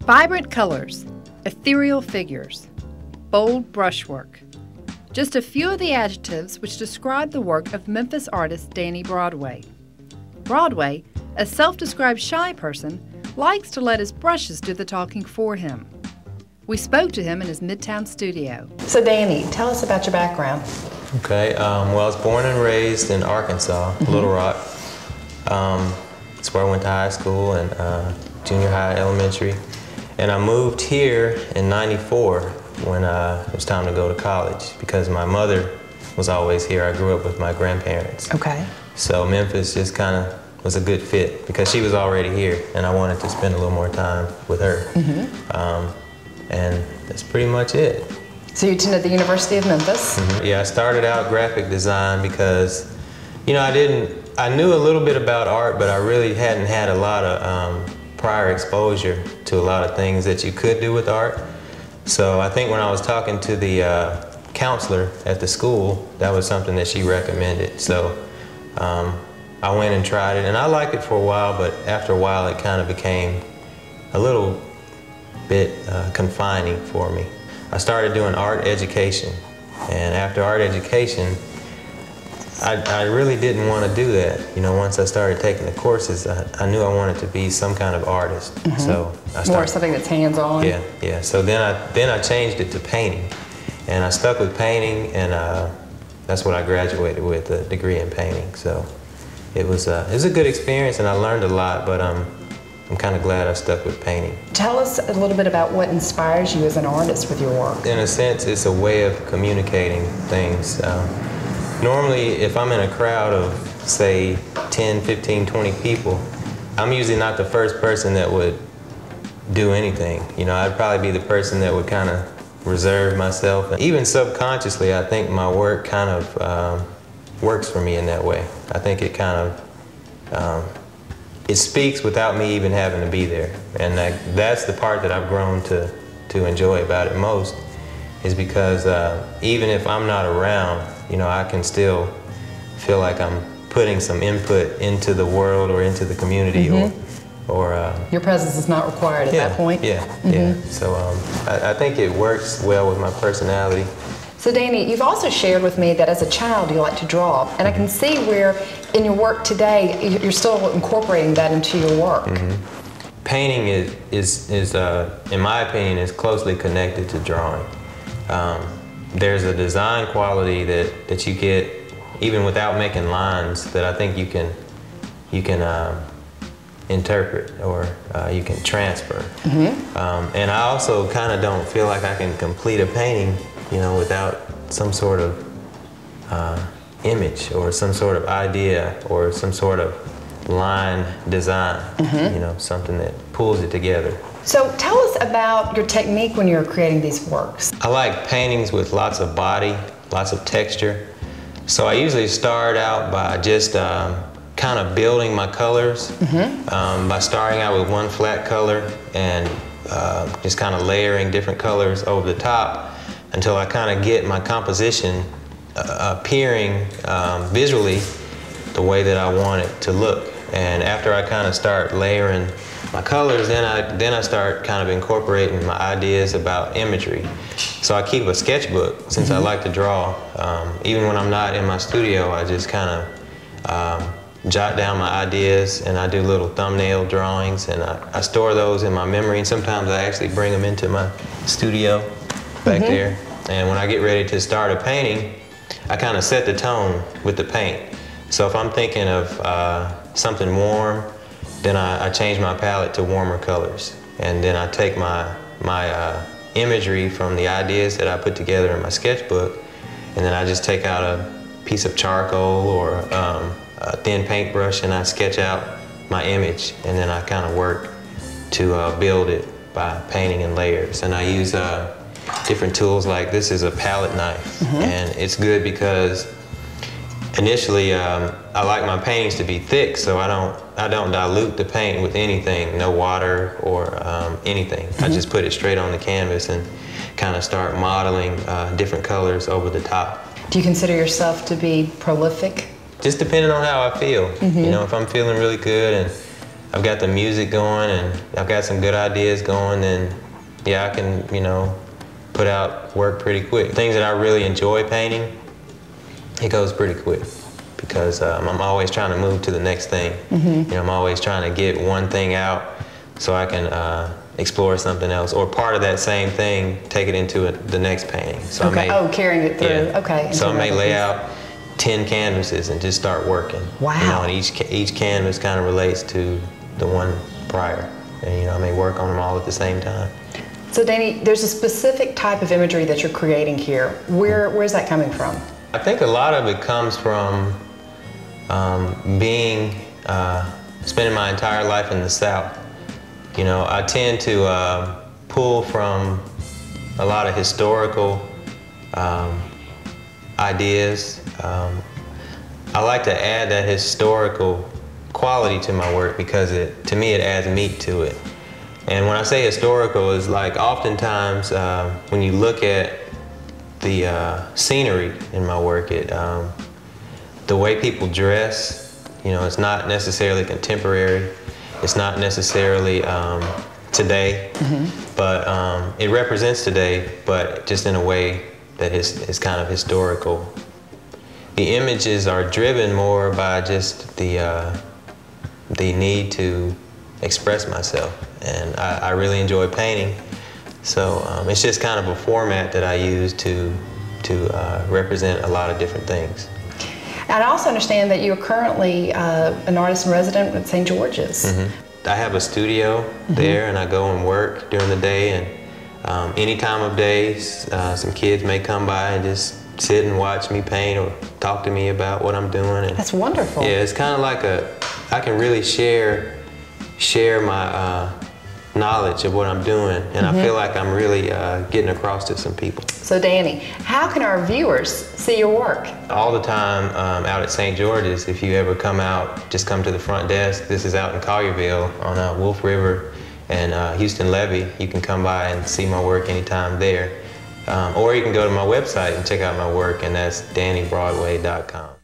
Vibrant colors, ethereal figures, bold brushwork. Just a few of the adjectives which describe the work of Memphis artist Danny Broadway. Broadway, a self-described shy person, likes to let his brushes do the talking for him. We spoke to him in his Midtown studio. So Danny, tell us about your background. Okay, well, I was born and raised in Arkansas, Little Rock. That's where I went to high school and junior high, elementary. And I moved here in '94 when it was time to go to college because my mother was always here. I grew up with my grandparents. Okay. So Memphis just kind of was a good fit because she was already here and I wanted to spend a little more time with her. And that's pretty much it. So you attended the University of Memphis? Yeah, I started out graphic design because, you know, I knew a little bit about art, but I really hadn't had a lot of prior exposure to a lot of things that you could do with art. So I think when I was talking to the counselor at the school, that was something that she recommended. So I went and tried it, and I liked it for a while, but after a while it kind of became a little bit confining for me. I started doing art education, and after art education, I really didn't want to do that. You know, once I started taking the courses, I knew I wanted to be some kind of artist. So I started, more something that's hands-on. Yeah. So then I changed it to painting, and I stuck with painting, and that's what I graduated with, a degree in painting. So it was a good experience, and I learned a lot. But I'm kind of glad I stuck with painting. Tell us a little bit about what inspires you as an artist with your work. In a sense, it's a way of communicating things. Normally, if I'm in a crowd of, say, 10, 15, 20 people, I'm usually not the first person that would do anything. You know, I'd probably be the person that would kind of reserve myself. And even subconsciously, I think my work kind of works for me in that way. I think it kind of, it speaks without me even having to be there. And that's the part that I've grown to enjoy about it most, is because even if I'm not around, you know, I can still feel like I'm putting some input into the world or into the community, or your presence is not required at that point. Yeah. So I think it works well with my personality. So Danny, you've also shared with me that as a child you like to draw, and I can see where in your work today you're still incorporating that into your work. Painting is in my opinion, is closely connected to drawing. There's a design quality that you get even without making lines that I think you can interpret or you can transfer. And I also kind of don't feel like I can complete a painting, you know, without some sort of image or some sort of idea or some sort of line design, you know, something that pulls it together. So tell us about your technique when you're creating these works. I like paintings with lots of body, lots of texture. So I usually start out by just kind of building my colors, by starting out with one flat color and just kind of layering different colors over the top until I kind of get my composition appearing visually the way that I want it to look. And after I kind of start layering my colors, then I start kind of incorporating my ideas about imagery. So I keep a sketchbook since I like to draw. Even when I'm not in my studio, I just kind of jot down my ideas, and I do little thumbnail drawings, and I store those in my memory, and sometimes I actually bring them into my studio back there. And when I get ready to start a painting, I kind of set the tone with the paint. So if I'm thinking of something warm, then I change my palette to warmer colors. And then I take my imagery from the ideas that I put together in my sketchbook, and then I just take out a piece of charcoal or a thin paintbrush, and I sketch out my image, and then I kind of work to build it by painting in layers. And I use different tools, like this is a palette knife, and it's good because initially I like my paintings to be thick, so I don't dilute the paint with anything, no water or anything. I just put it straight on the canvas and kind of start modeling different colors over the top. Do you consider yourself to be prolific Just depending on how I feel. You know, if I'm feeling really good and I've got the music going and I've got some good ideas going, then yeah, I can, you know, put out work pretty quick. Things that I really enjoy painting, it goes pretty quick because I'm always trying to move to the next thing. You know, I'm always trying to get one thing out so I can explore something else, or part of that same thing, take it into the next painting. So okay. Carrying it through. Yeah. Okay. So I may lay out 10 canvases and just start working. Wow. You know, and each canvas kind of relates to the one prior. And, you know, I may work on them all at the same time. So Danny, there's a specific type of imagery that you're creating here. Where's that coming from? I think a lot of it comes from spending my entire life in the South. You know, I tend to pull from a lot of historical ideas. I like to add that historical quality to my work because to me it adds meat to it. And when I say historical, is like oftentimes when you look at the scenery in my work, the way people dress, you know, it's not necessarily contemporary, it's not necessarily today, but it represents today, but just in a way that is kind of historical. The images are driven more by just the need to express myself, and I really enjoy painting, so it's just kind of a format that I use to represent a lot of different things. And I also understand that you're currently an artist in residence at St. George's. I have a studio there, and I go and work during the day, and any time of day, some kids may come by and just sit and watch me paint or talk to me about what I'm doing. And that's wonderful. Yeah, it's kind of like I can really share my knowledge of what I'm doing, and I feel like I'm really getting across to some people. So Danny, how can our viewers see your work? All the time out at St. George's. If you ever come out, just come to the front desk. This is out in Collierville on Wolf River and Houston Levee. You can come by and see my work anytime there. Or you can go to my website and check out my work, and that's DannyBroadway.com.